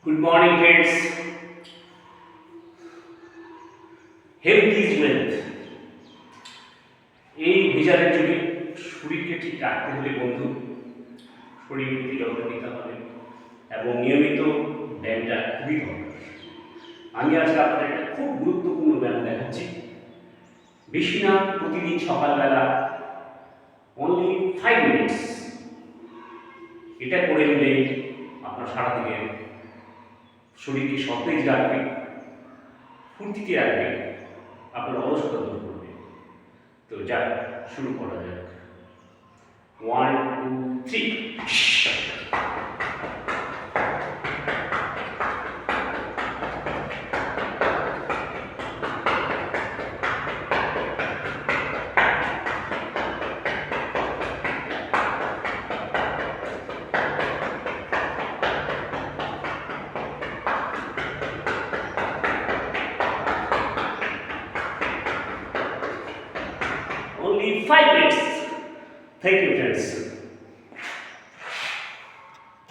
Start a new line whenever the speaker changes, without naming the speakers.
Good morning, friends. Health is wealth. এই ভেজালের যুগে শরীরকে ঠিক রাখতে হলে বন্ধু শরীর প্রতি যত্ন নিতে হবে এবং নিয়মিত ব্যায়ামটা খুবই দরকার। আমি আজকে আপনাদের একটা খুব গুরুত্বপূর্ণ ব্যায়াম দেখাচ্ছি। বেশি না, প্রতিদিন সকালবেলা অনলি 5 মিনিটস এটা করে নিলে আপনার সারাদিনের শরীরকে সতেজ রাখবে, ফুর্তিতে রাখবে, আপনার অলসতা দূর করবে। তো যাক, শুরু করা যাক। 1 2 3। Only 5 minutes. Thank you, friends.